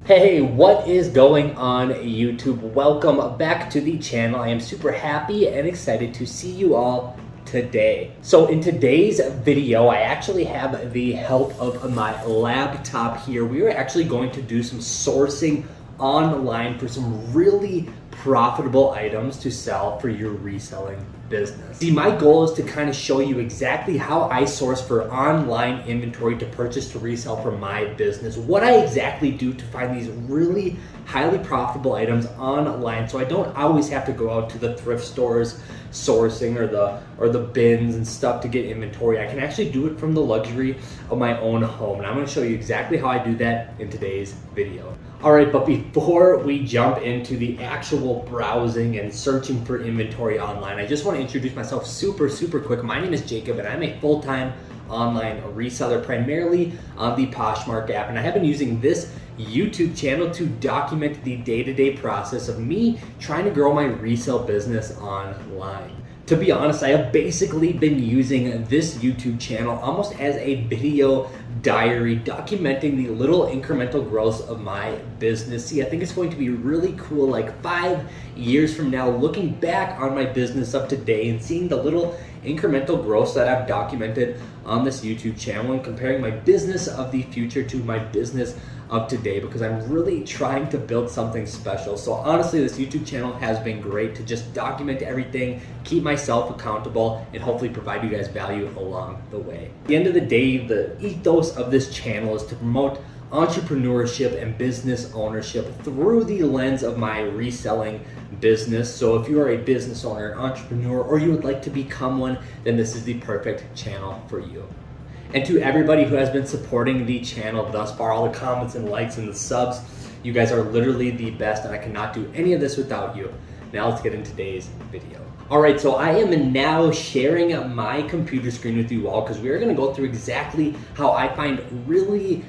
Hey, what is going on YouTube? Welcome back to the channel. I am super happy and excited to see you all today. So in today's video, I actually have the help of my laptop here. We are actually going to do some sourcing online for some really profitable items to sell for your reselling business. See, my goal is to kind of show you exactly how I source for online inventory to purchase to resell for my business, what I exactly do to find these really highly profitable items online, so I don't always have to go out to the thrift stores sourcing or the bins and stuff to get inventory. I can actually do it from the luxury of my own home, and I'm going to show you exactly how I do that in today's video. All right, but before we jump into the actual browsing and searching for inventory online, I just want to introduce myself super quick. My name is Jacob, and I'm a full-time online reseller, primarily on the Poshmark app, and I have been using this YouTube channel to document the day-to-day process of me trying to grow my resale business online. To be honest, I have basically been using this YouTube channel almost as a video diary, documenting the little incremental growth of my business. See, I think it's going to be really cool, like 5 years from now, looking back on my business up to date and seeing the little incremental growth that I've documented on this YouTube channel and comparing my business of the future to my business of today, because I'm really trying to build something special. So honestly, this YouTube channel has been great to just document everything, keep myself accountable, and hopefully provide you guys value along the way. At the end of the day, the ethos of this channel is to promote entrepreneurship and business ownership through the lens of my reselling business. So if you are a business owner, an entrepreneur, or you would like to become one, then this is the perfect channel for you. And to everybody who has been supporting the channel thus far, all the comments and likes and the subs, you guys are literally the best, and I cannot do any of this without you. Now let's get into today's video. All right, so I am now sharing my computer screen with you all because we are going to go through exactly how I find really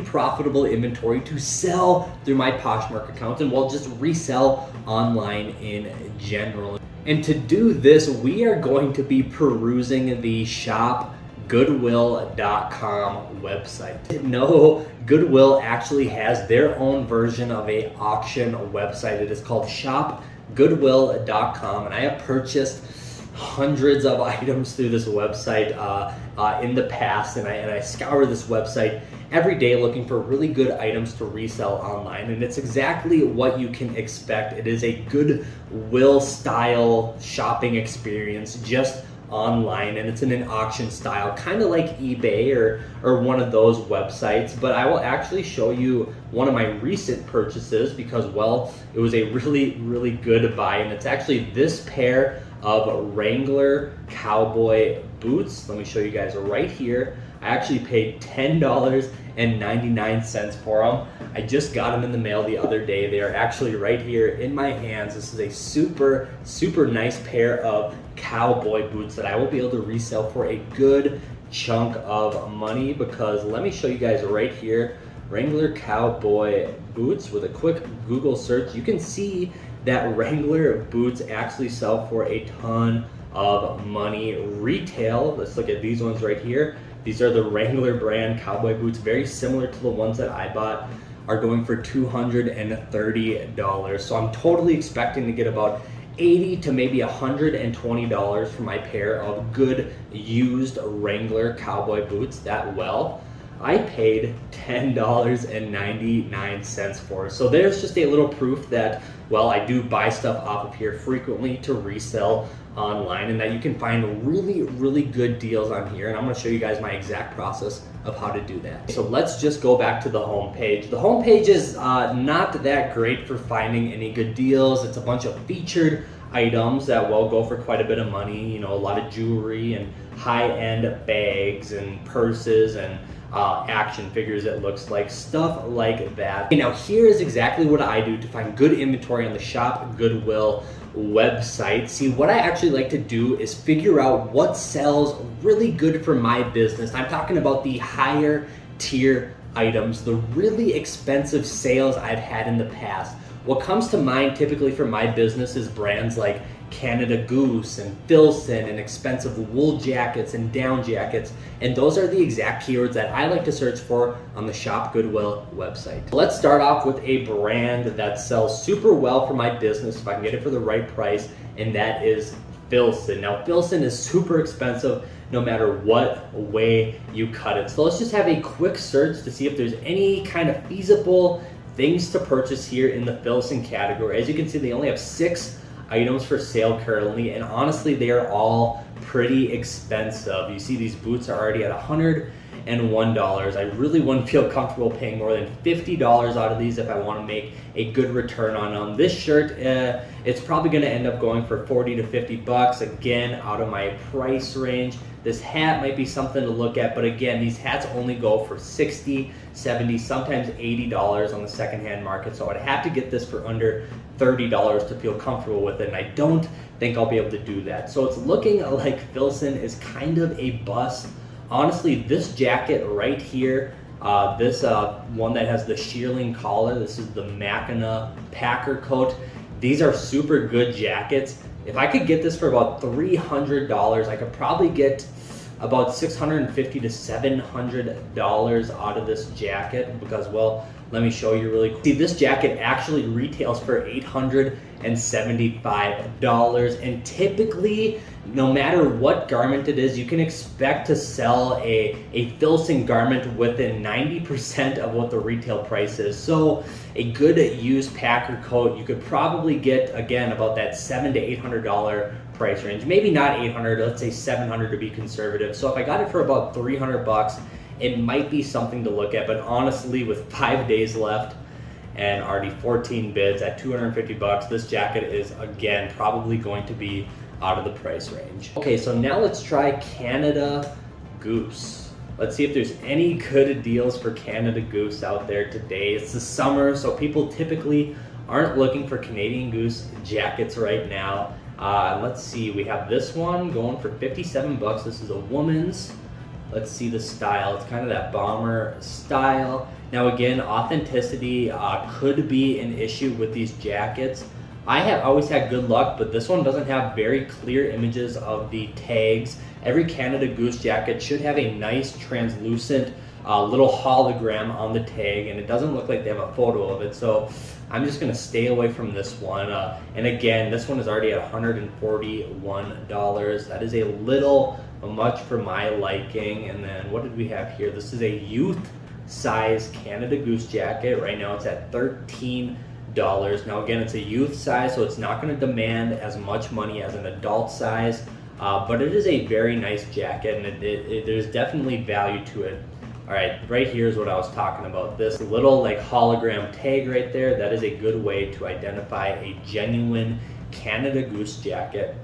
profitable inventory to sell through my Poshmark account, and we'll just resell online in general. And to do this, we are going to be perusing the ShopGoodwill.com website. No, Goodwill actually has their own version of a auction website. It is called ShopGoodwill.com, and I have purchased hundreds of items through this website in the past, and I scour this website every day looking for really good items to resell online, and it's exactly what you can expect. It is a Goodwill style shopping experience, just online, and it's in an auction style, kind of like eBay or one of those websites. But I will actually show you one of my recent purchases because, well, it was a really good buy, and it's actually this pair of Wrangler cowboy boots. Let me show you guys right here. I actually paid $10.99 for them. I just got them in the mail the other day. They are actually right here in my hands. This is a super nice pair of cowboy boots that I will be able to resell for a good chunk of money, because let me show you guys right here, Wrangler cowboy boots. With a quick Google search, you can see that Wrangler boots actually sell for a ton of money retail. Let's look at these ones right here. These are the Wrangler brand cowboy boots, very similar to the ones that I bought, are going for $230. So I'm totally expecting to get about $80 to maybe $120 for my pair of good used Wrangler cowboy boots that well. I paid $10.99 for. So there's just a little proof that, well, I do buy stuff off of here frequently to resell online, and that you can find really good deals on here. And I'm going to show you guys my exact process of how to do that. So let's just go back to the home page. The home page is not that great for finding any good deals. It's a bunch of featured items that will go for quite a bit of money, you know, a lot of jewelry and high-end bags and purses and action figures, it looks like, stuff like that. Okay, now here is exactly what I do to find good inventory on the Shop Goodwill website. See, what I actually like to do is figure out what sells really good for my business. I'm talking about the higher tier items, the really expensive sales I've had in the past. What comes to mind typically for my business is brands like Canada Goose and Filson and expensive wool jackets and down jackets. And those are the exact keywords that I like to search for on the Shop Goodwill website. Let's start off with a brand that sells super well for my business if I can get it for the right price, and that is Filson. Now, Filson is super expensive no matter what way you cut it. So let's just have a quick search to see if there's any kind of feasible things to purchase here in the Filson category. As you can see, they only have 6 items for sale currently, and honestly, they are all pretty expensive. You see these boots are already at $101. I really wouldn't feel comfortable paying more than $50 out of these if I want to make a good return on them. This shirt, it's probably going to end up going for 40 to 50 bucks, again, out of my price range. This hat might be something to look at, but again, these hats only go for 60, 70, sometimes $80 on the secondhand market, so I'd have to get this for under $30 to feel comfortable with it, and I don't think I'll be able to do that. So it's looking like Filson is kind of a bust. Honestly, this jacket right here, this one that has the shearling collar, this is the Meacari Packer coat. These are super good jackets. If I could get this for about $300, I could probably get about $650 to $700 out of this jacket because, well, let me show you really quick. See, this jacket actually retails for $875, and typically, no matter what garment it is, you can expect to sell a Filson garment within 90% of what the retail price is. So a good used Packer coat, you could probably get, again, about that $700 to $800 price range. Maybe not 800, let's say 700 to be conservative. So if I got it for about 300 bucks, it might be something to look at, but honestly, with 5 days left and already 14 bids at 250 bucks, this jacket is, again, probably going to be out of the price range. Okay, so now let's try Canada Goose. Let's see if there's any good deals for Canada Goose out there today. It's the summer, so people typically aren't looking for Canadian Goose jackets right now. Let's see, we have this one going for 57 bucks. This is a woman's. Let's see the style. It's kind of that bomber style. Now again, authenticity could be an issue with these jackets. I have always had good luck, but this one doesn't have very clear images of the tags. Every Canada Goose jacket should have a nice translucent little hologram on the tag, and it doesn't look like they have a photo of it, so I'm just gonna stay away from this one. And again, this one is already at $141. That is a little much for my liking. And then what did we have here? This is a youth size Canada Goose jacket. Right now it's at $13. Now again, it's a youth size, so it's not going to demand as much money as an adult size, but it is a very nice jacket, and there's definitely value to it. All right, right here is what I was talking about. This little like hologram tag right there, that is a good way to identify a genuine Canada Goose jacket.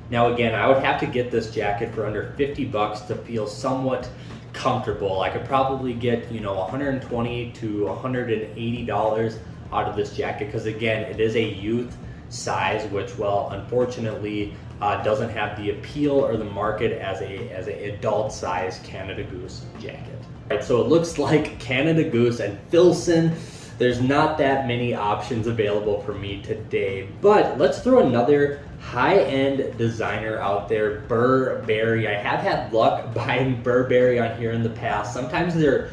Now again, I would have to get this jacket for under 50 bucks to feel somewhat comfortable. I could probably get, you know, $120 to $180 out of this jacket, because again, it is a youth size, which, well, unfortunately doesn't have the appeal or the market as a adult size Canada Goose jacket. All right, so it looks like Canada Goose and Filson, there's not that many options available for me today, but let's throw another high-end designer out there, Burberry. I have had luck buying Burberry on here in the past. Sometimes their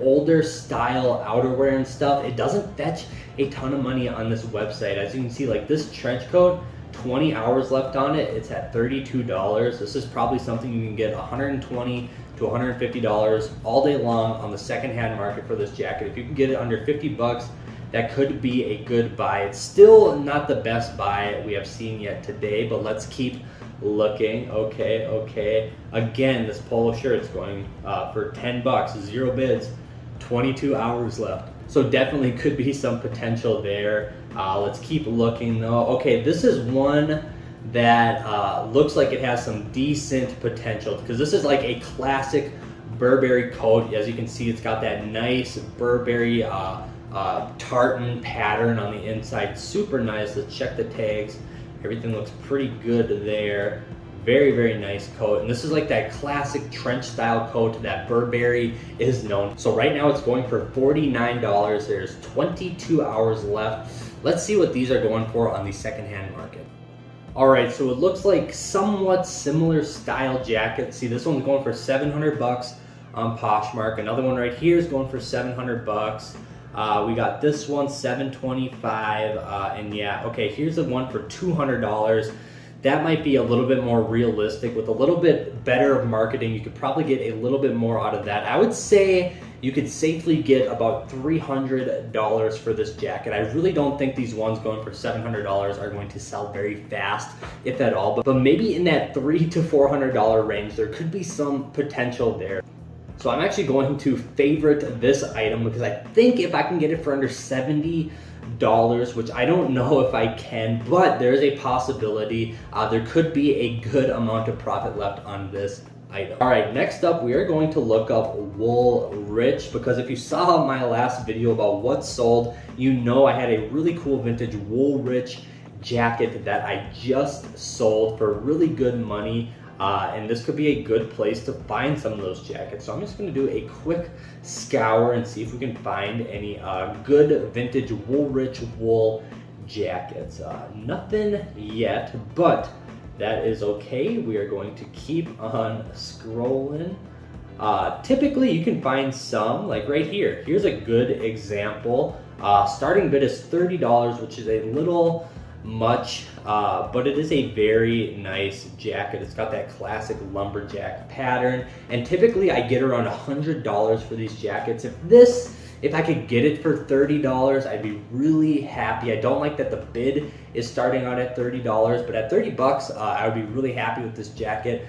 older style outerwear and stuff, it doesn't fetch a ton of money on this website. As you can see, like this trench coat, 20 hours left on it, it's at $32. This is probably something you can get $120 to $150 all day long on the secondhand market for this jacket. If you can get it under 50 bucks, that could be a good buy. It's still not the best buy we have seen yet today, but let's keep looking. Okay. Again, this polo shirt's going for 10 bucks, 0 bids, 22 hours left. So definitely could be some potential there. Let's keep looking though. Okay, this is one that looks like it has some decent potential, because this is like a classic Burberry coat. As you can see, it's got that nice Burberry tartan pattern on the inside. Super nice. Let's check the tags. Everything looks pretty good there. Very, very nice coat. And this is like that classic trench style coat that Burberry is known. So right now it's going for $49. There's 22 hours left. Let's see what these are going for on the secondhand market. All right, so it looks like somewhat similar style jacket. See, this one's going for 700 bucks on Poshmark. Another one right here is going for 700 bucks. We got this one, 725, and yeah, okay, here's the one for $200. That might be a little bit more realistic. With a little bit better marketing, you could probably get a little bit more out of that. I would say you could safely get about $300 for this jacket. I really don't think these ones going for $700 are going to sell very fast, if at all, but maybe in that $300 to $400 range, there could be some potential there. So I'm actually going to favorite this item because I think if I can get it for under $70, which I don't know if I can, but there's a possibility. There could be a good amount of profit left on this item. All right, next up, we are going to look up Woolrich, because if you saw my last video about what sold, you know I had a really cool vintage Woolrich jacket that I just sold for really good money. And this could be a good place to find some of those jackets. So I'm just going to do a quick scour and see if we can find any good vintage Woolrich wool jackets. Nothing yet, but that is okay. We are going to keep on scrolling. Typically you can find some, like right here. Here's a good example. Starting bid is $30, which is a little much, but it is a very nice jacket. It's got that classic lumberjack pattern, and typically I get around $100 for these jackets. If I could get it for $30, I'd be really happy. I don't like that the bid is starting out at $30, but at 30 bucks, I would be really happy with this jacket.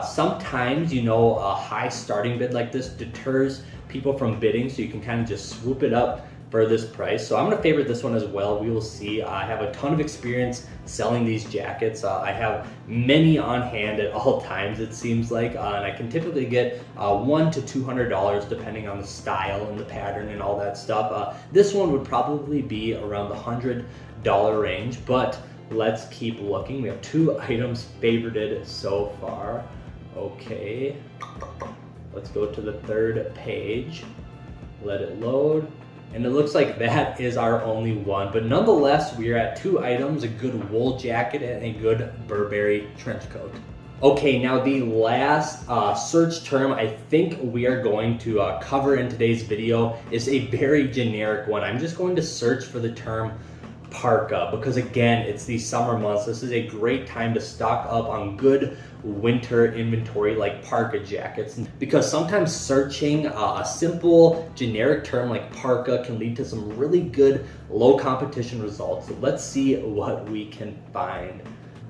Sometimes, you know, a high starting bid like this deters people from bidding, so you can kind of just swoop it up for this price. So I'm gonna favorite this one as well. We will see. I have a ton of experience selling these jackets. I have many on hand at all times, it seems like, and I can typically get $100 to $200 depending on the style and the pattern and all that stuff. This one would probably be around the $100 range, but let's keep looking. We have 2 items favorited so far. Okay, let's go to the 3rd page. Let it load. And it looks like that is our only one, but nonetheless, we are at 2 items, a good wool jacket and a good Burberry trench coat. Okay, now the last search term I think we are going to cover in today's video is a very generic one. I'm just going to search for the term Parka, because again, it's the summer months. This is a great time to stock up on good winter inventory like Parka jackets, because sometimes searching a simple generic term like Parka can lead to some really good low competition results. So let's see what we can find.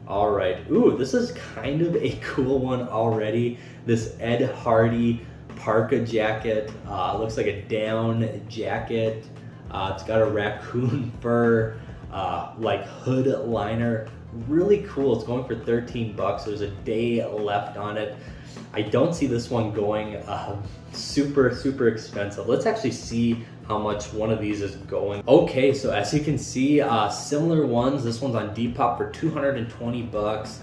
All right, ooh, this is kind of a cool one already. This Ed Hardy Parka jacket, looks like a down jacket. It's got a raccoon fur like hood liner. Really cool. It's going for 13 bucks. There's a day left on it. I don't see this one going super expensive. Let's actually see how much one of these is going. Okay, so as you can see, similar ones. This one's on Depop for 220 bucks.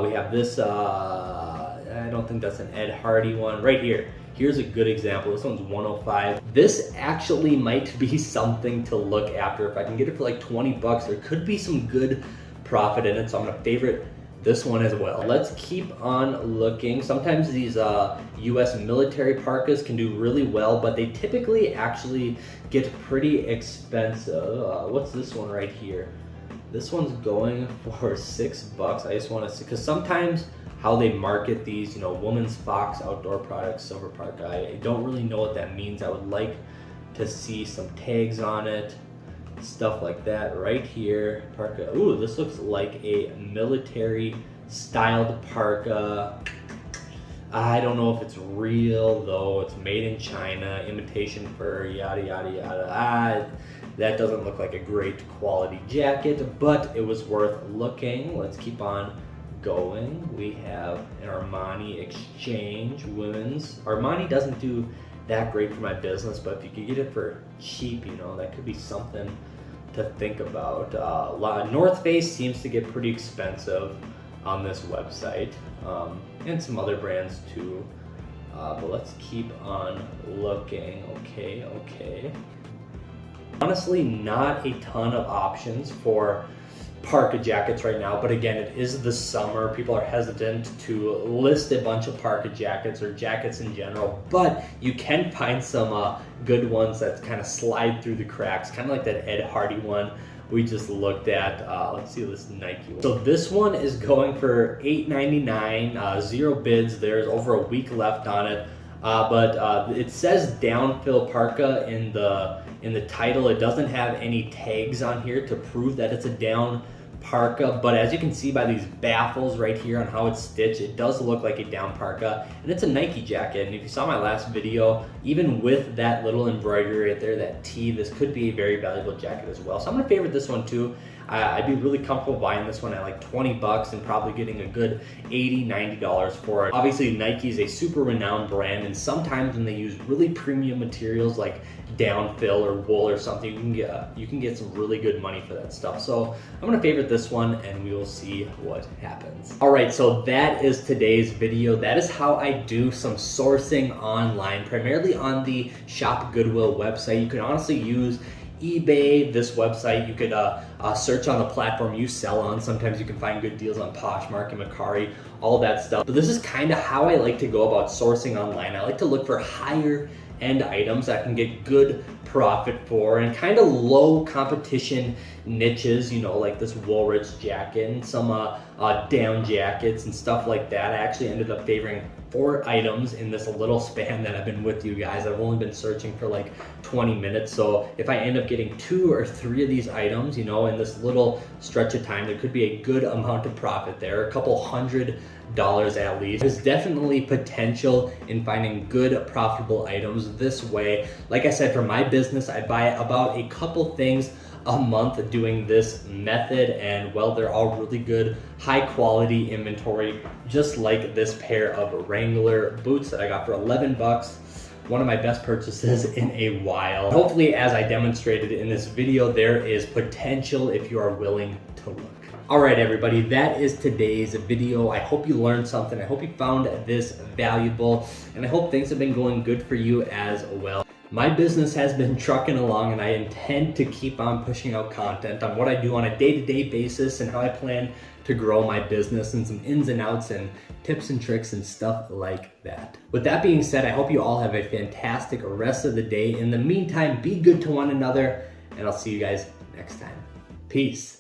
We have this, I don't think that's an Ed Hardy one. Right here. Here's a good example. This one's 105. This actually might be something to look after. If I can get it for like 20 bucks, there could be some good profit in it, so I'm gonna favorite this one as well. Let's keep on looking. Sometimes these US military parkas can do really well, but they typically actually get pretty expensive. What's this one right here? This one's going for 6 bucks. I just want to see, because sometimes how they market these, you know, Woman's Fox Outdoor Products Silver Parka, I don't really know what that means. I would like to see some tags on it, stuff like that. Right here, Parka. Ooh, this looks like a military styled parka. I don't know if it's real though. It's made in China, imitation fur, yada yada yada. That doesn't look like a great quality jacket, but it was worth looking. Let's keep on going. We have an Armani Exchange women's. Armani doesn't do that great for my business, but if you could get it for cheap, you know, that could be something to think about. North Face seems to get pretty expensive on this website, and some other brands too, but let's keep on looking. Okay. Honestly, not a ton of options for Parka jackets right now, but again, it is the summer. People are hesitant to list a bunch of Parka jackets or jackets in general, but you can find some good ones that kind of slide through the cracks, kind of like that Ed Hardy one we just looked at. Let's see this Nike one. So this one is going for $8.99, 0 bids. There's over a week left on it, but it says downfill Parka in the title. It doesn't have any tags on here to prove that it's a down Parka, but as you can see by these baffles right here on how it's stitched, it does look like a down Parka, and it's a Nike jacket. And if you saw my last video, even with that little embroidery right there, that T, this could be a very valuable jacket as well. So I'm gonna favorite this one too. I'd be really comfortable buying this one at like 20 bucks and probably getting a good $80, $90 for it. Obviously Nike is a super renowned brand, and sometimes when they use really premium materials like downfill or wool or something, you can get some really good money for that stuff. So I'm gonna favorite this one and we will see what happens. All right, so that is today's video. That is how I do some sourcing online, primarily on the Shop Goodwill website. You can honestly use eBay, this website. You could search on the platform you sell on. Sometimes you can find good deals on Poshmark and Mecari, all that stuff. But this is kind of how I like to go about sourcing online. I like to look for higher end items that I can get good profit for, and kind of low competition niches, you know, like this Woolrich jacket and some down jackets and stuff like that. I actually ended up favoring 4 items in this little span that I've been with you guys. I've only been searching for like 20 minutes. So if I end up getting 2 or 3 of these items, you know, in this little stretch of time, there could be a good amount of profit there, a couple $100 at least. There's definitely potential in finding good profitable items this way. Like I said, for my business, I buy about a couple things a month doing this method, and well, they're all really good, high quality inventory, just like this pair of Wrangler boots that I got for 11 bucks. One of my best purchases in a while. Hopefully, as I demonstrated in this video, there is potential if you are willing to look. All right, everybody, that is today's video. I hope you learned something. I hope you found this valuable, and I hope things have been going good for you as well. My business has been trucking along, and I intend to keep on pushing out content on what I do on a day-to-day basis and how I plan to grow my business, and some ins and outs and tips and tricks and stuff like that. With that being said, I hope you all have a fantastic rest of the day. In the meantime, be good to one another, and I'll see you guys next time. Peace.